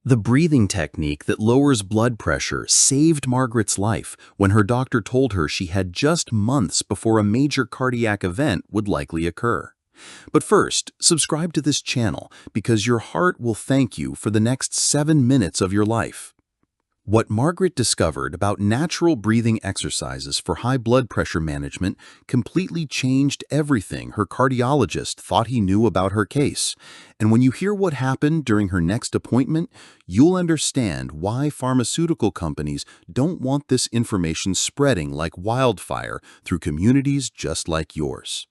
The breathing technique that lowers blood pressure saved Margaret's life when her doctor told her she had just months before a major cardiac event would likely occur. But first, subscribe to this channel because your heart will thank you for the next 7 minutes of your life. What Margaret discovered about natural breathing exercises for high blood pressure management completely changed everything her cardiologist thought he knew about her case. And when you hear what happened during her next appointment, you'll understand why pharmaceutical companies don't want this information spreading like wildfire through communities just like yours.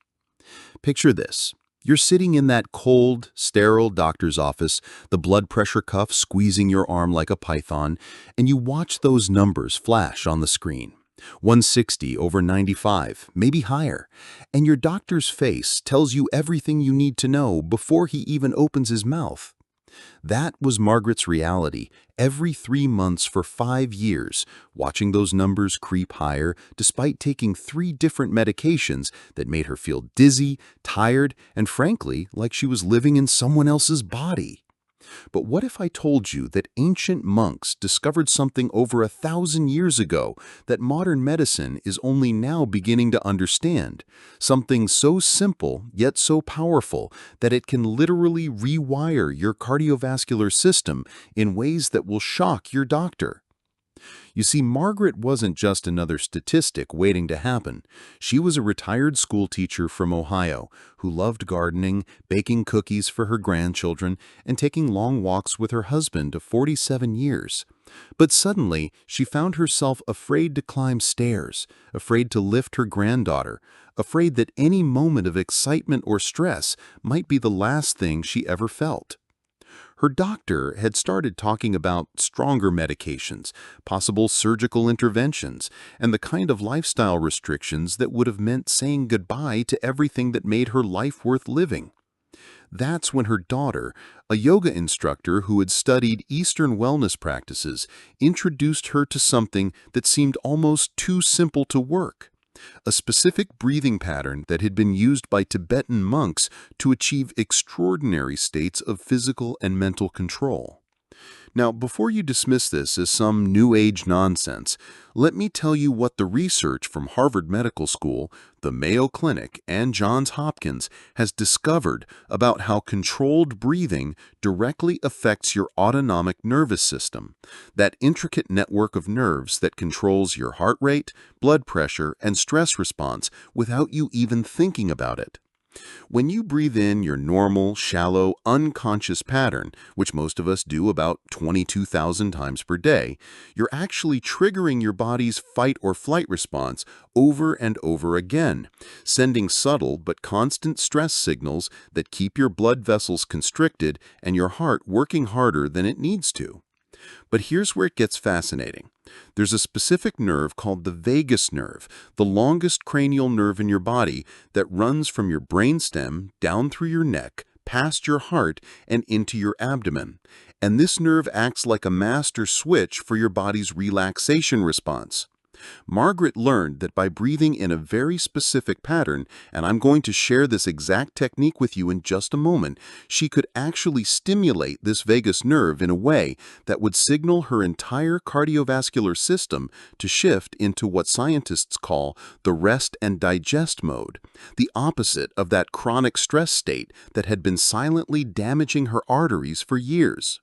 Picture this. You're sitting in that cold, sterile doctor's office, the blood pressure cuff squeezing your arm like a python, and you watch those numbers flash on the screen. 160 over 95, maybe higher. And your doctor's face tells you everything you need to know before he even opens his mouth. That was Margaret's reality every 3 months for 5 years, watching those numbers creep higher despite taking 3 different medications that made her feel dizzy, tired, and frankly, like she was living in someone else's body. But what if I told you that ancient monks discovered something over 1,000 years ago that modern medicine is only now beginning to understand? Something so simple yet so powerful that it can literally rewire your cardiovascular system in ways that will shock your doctor. You see, Margaret wasn't just another statistic waiting to happen. She was a retired school teacher from Ohio who loved gardening, baking cookies for her grandchildren, and taking long walks with her husband of 47 years. But suddenly, she found herself afraid to climb stairs, afraid to lift her granddaughter, afraid that any moment of excitement or stress might be the last thing she ever felt. Her doctor had started talking about stronger medications, possible surgical interventions, and the kind of lifestyle restrictions that would have meant saying goodbye to everything that made her life worth living. That's when her daughter, a yoga instructor who had studied Eastern wellness practices, introduced her to something that seemed almost too simple to work. A specific breathing pattern that had been used by Tibetan monks to achieve extraordinary states of physical and mental control. Now, before you dismiss this as some New Age nonsense, let me tell you what the research from Harvard Medical School, the Mayo Clinic, and Johns Hopkins has discovered about how controlled breathing directly affects your autonomic nervous system, that intricate network of nerves that controls your heart rate, blood pressure, and stress response without you even thinking about it. When you breathe in your normal, shallow, unconscious pattern, which most of us do about 22,000 times per day, you're actually triggering your body's fight or flight response over and over again, sending subtle but constant stress signals that keep your blood vessels constricted and your heart working harder than it needs to. But here's where it gets fascinating. There's a specific nerve called the vagus nerve, the longest cranial nerve in your body that runs from your brainstem down through your neck, past your heart, and into your abdomen. And this nerve acts like a master switch for your body's relaxation response. Margaret learned that by breathing in a very specific pattern, and I'm going to share this exact technique with you in just a moment, she could actually stimulate this vagus nerve in a way that would signal her entire cardiovascular system to shift into what scientists call the rest and digest mode, the opposite of that chronic stress state that had been silently damaging her arteries for years.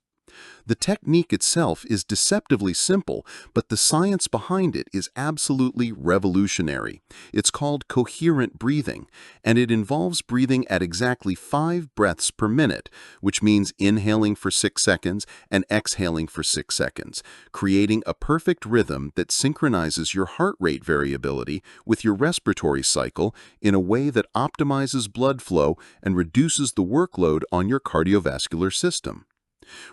The technique itself is deceptively simple, but the science behind it is absolutely revolutionary. It's called coherent breathing, and it involves breathing at exactly 5 breaths per minute, which means inhaling for 6 seconds and exhaling for 6 seconds, creating a perfect rhythm that synchronizes your heart rate variability with your respiratory cycle in a way that optimizes blood flow and reduces the workload on your cardiovascular system.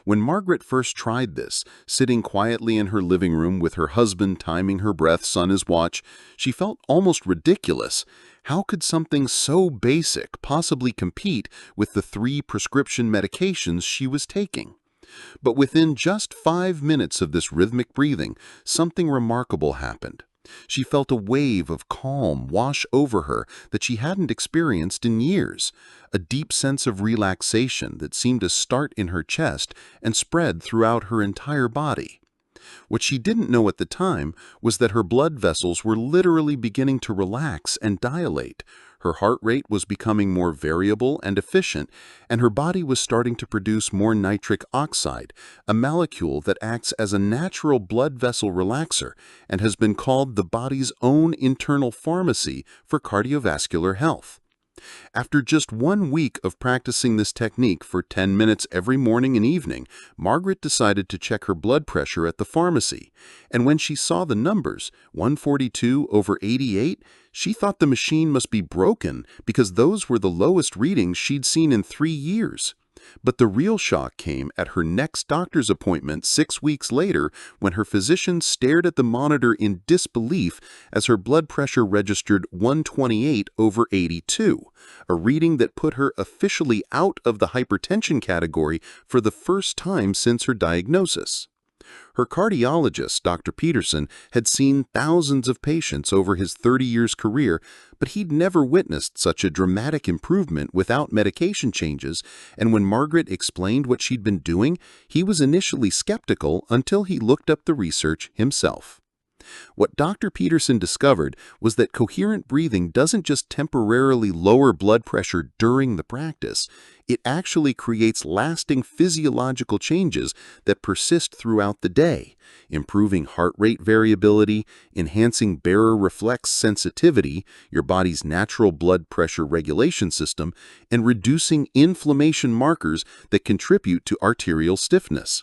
When Margaret first tried this, sitting quietly in her living room with her husband timing her breaths on his watch, she felt almost ridiculous. How could something so basic possibly compete with the 3 prescription medications she was taking? But within just 5 minutes of this rhythmic breathing, something remarkable happened. She felt a wave of calm wash over her that she hadn't experienced in years, a deep sense of relaxation that seemed to start in her chest and spread throughout her entire body. What she didn't know at the time was that her blood vessels were literally beginning to relax and dilate. Her heart rate was becoming more variable and efficient, and her body was starting to produce more nitric oxide, a molecule that acts as a natural blood vessel relaxer and has been called the body's own internal pharmacy for cardiovascular health. After just 1 week of practicing this technique for 10 minutes every morning and evening, Margaret decided to check her blood pressure at the pharmacy. And when she saw the numbers, 142/88, she thought the machine must be broken because those were the lowest readings she'd seen in 3 years. But the real shock came at her next doctor's appointment 6 weeks later when her physician stared at the monitor in disbelief as her blood pressure registered 128/82, a reading that put her officially out of the hypertension category for the first time since her diagnosis. Her cardiologist, Dr. Peterson, had seen thousands of patients over his 30 years career, but he'd never witnessed such a dramatic improvement without medication changes, and when Margaret explained what she'd been doing, he was initially skeptical until he looked up the research himself. What Dr. Peterson discovered was that coherent breathing doesn't just temporarily lower blood pressure during the practice, it actually creates lasting physiological changes that persist throughout the day, improving heart rate variability, enhancing bearer reflex sensitivity, your body's natural blood pressure regulation system, and reducing inflammation markers that contribute to arterial stiffness.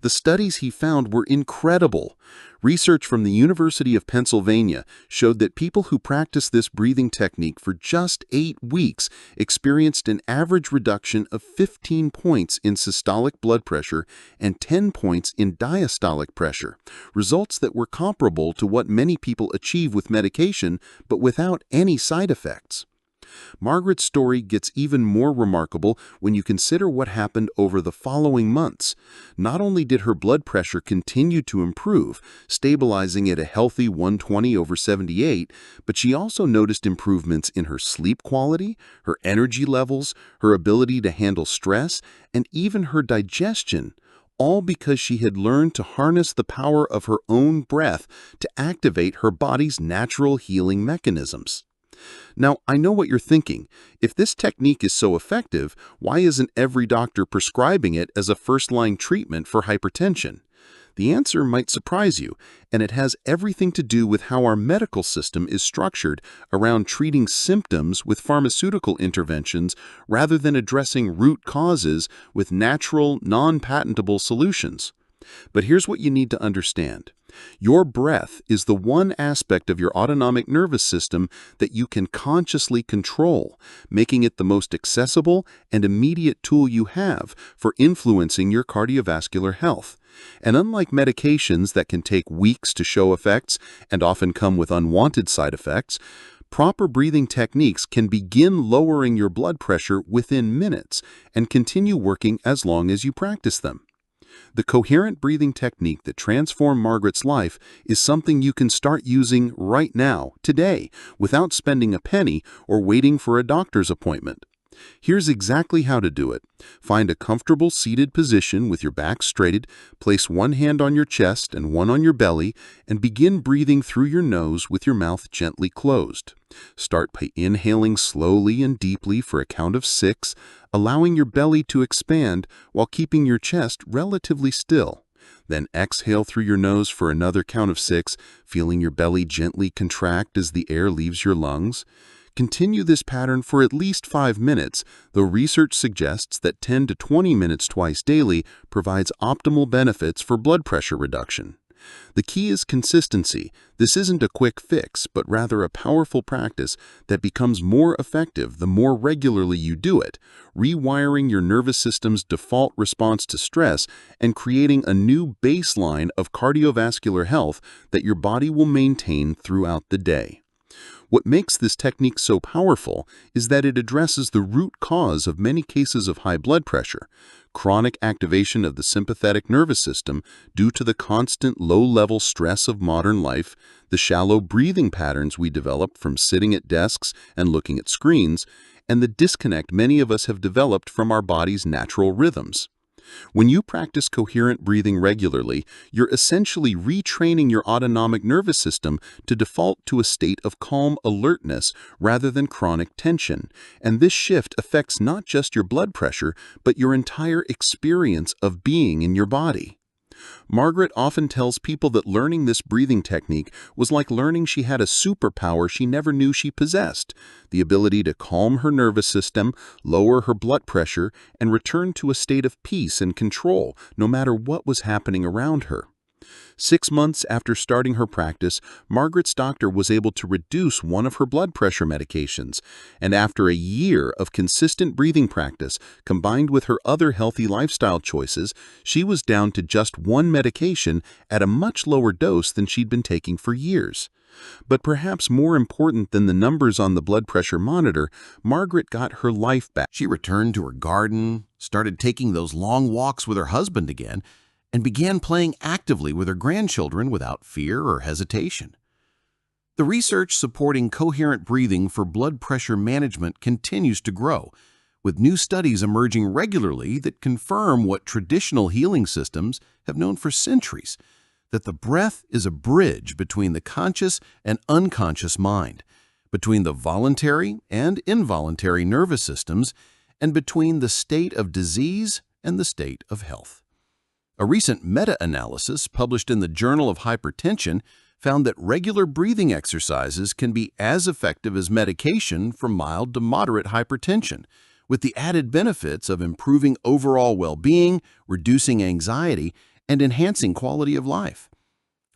The studies he found were incredible. Research from the University of Pennsylvania showed that people who practiced this breathing technique for just 8 weeks experienced an average reduction of 15 points in systolic blood pressure and 10 points in diastolic pressure, results that were comparable to what many people achieve with medication but without any side effects. Margaret's story gets even more remarkable when you consider what happened over the following months. Not only did her blood pressure continue to improve, stabilizing at a healthy 120/78, but she also noticed improvements in her sleep quality, her energy levels, her ability to handle stress, and even her digestion, all because she had learned to harness the power of her own breath to activate her body's natural healing mechanisms. Now, I know what you're thinking. If this technique is so effective, why isn't every doctor prescribing it as a first-line treatment for hypertension? The answer might surprise you, and it has everything to do with how our medical system is structured around treating symptoms with pharmaceutical interventions rather than addressing root causes with natural, non-patentable solutions. But here's what you need to understand. Your breath is the one aspect of your autonomic nervous system that you can consciously control, making it the most accessible and immediate tool you have for influencing your cardiovascular health. And unlike medications that can take weeks to show effects and often come with unwanted side effects, proper breathing techniques can begin lowering your blood pressure within minutes and continue working as long as you practice them. The coherent breathing technique that transformed Margaret's life is something you can start using right now, today, without spending a penny or waiting for a doctor's appointment. Here's exactly how to do it. Find a comfortable seated position with your back straightened, place one hand on your chest and one on your belly, and begin breathing through your nose with your mouth gently closed. Start by inhaling slowly and deeply for a count of 6, allowing your belly to expand while keeping your chest relatively still. Then exhale through your nose for another count of 6, feeling your belly gently contract as the air leaves your lungs. Continue this pattern for at least 5 minutes, though research suggests that 10 to 20 minutes twice daily provides optimal benefits for blood pressure reduction. The key is consistency. This isn't a quick fix, but rather a powerful practice that becomes more effective the more regularly you do it, rewiring your nervous system's default response to stress and creating a new baseline of cardiovascular health that your body will maintain throughout the day. What makes this technique so powerful is that it addresses the root cause of many cases of high blood pressure. chronic activation of the sympathetic nervous system due to the constant low-level stress of modern life, the shallow breathing patterns we develop from sitting at desks and looking at screens, and the disconnect many of us have developed from our body's natural rhythms. When you practice coherent breathing regularly, you're essentially retraining your autonomic nervous system to default to a state of calm alertness rather than chronic tension, and this shift affects not just your blood pressure, but your entire experience of being in your body. Margaret often tells people that learning this breathing technique was like learning she had a superpower she never knew she possessed, the ability to calm her nervous system, lower her blood pressure, and return to a state of peace and control, no matter what was happening around her. 6 months after starting her practice, Margaret's doctor was able to reduce one of her blood pressure medications, and after a year of consistent breathing practice, combined with her other healthy lifestyle choices, she was down to just one medication at a much lower dose than she'd been taking for years. But perhaps more important than the numbers on the blood pressure monitor, Margaret got her life back. She returned to her garden, started taking those long walks with her husband again, and began playing actively with her grandchildren without fear or hesitation. The research supporting coherent breathing for blood pressure management continues to grow, with new studies emerging regularly that confirm what traditional healing systems have known for centuries, that the breath is a bridge between the conscious and unconscious mind, between the voluntary and involuntary nervous systems, and between the state of disease and the state of health. A recent meta-analysis published in the Journal of Hypertension found that regular breathing exercises can be as effective as medication for mild to moderate hypertension, with the added benefits of improving overall well-being, reducing anxiety, and enhancing quality of life.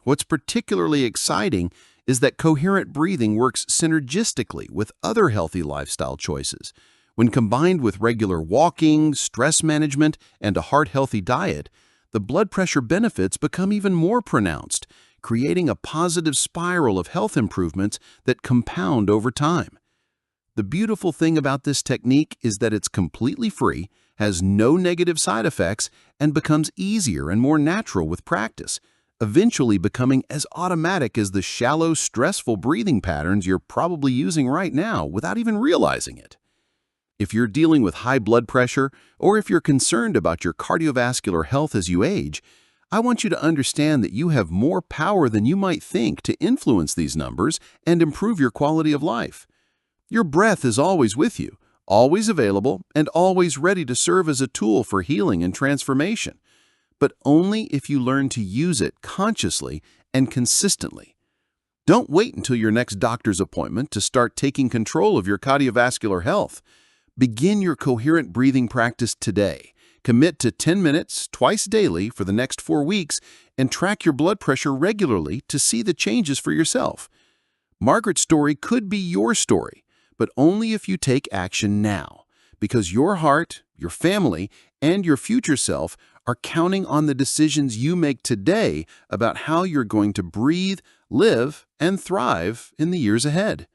What's particularly exciting is that coherent breathing works synergistically with other healthy lifestyle choices. When combined with regular walking, stress management, and a heart-healthy diet, the blood pressure benefits become even more pronounced, creating a positive spiral of health improvements that compound over time. The beautiful thing about this technique is that it's completely free, has no negative side effects, and becomes easier and more natural with practice, eventually becoming as automatic as the shallow, stressful breathing patterns you're probably using right now without even realizing it. If you're dealing with high blood pressure, or if you're concerned about your cardiovascular health as you age, I want you to understand that you have more power than you might think to influence these numbers and improve your quality of life. Your breath is always with you, always available, and always ready to serve as a tool for healing and transformation, but only if you learn to use it consciously and consistently. Don't wait until your next doctor's appointment to start taking control of your cardiovascular health. Begin your coherent breathing practice today. Commit to 10 minutes twice daily for the next 4 weeks and track your blood pressure regularly to see the changes for yourself. Margaret's story could be your story, but only if you take action now, because your heart, your family, and your future self are counting on the decisions you make today about how you're going to breathe, live, and thrive in the years ahead.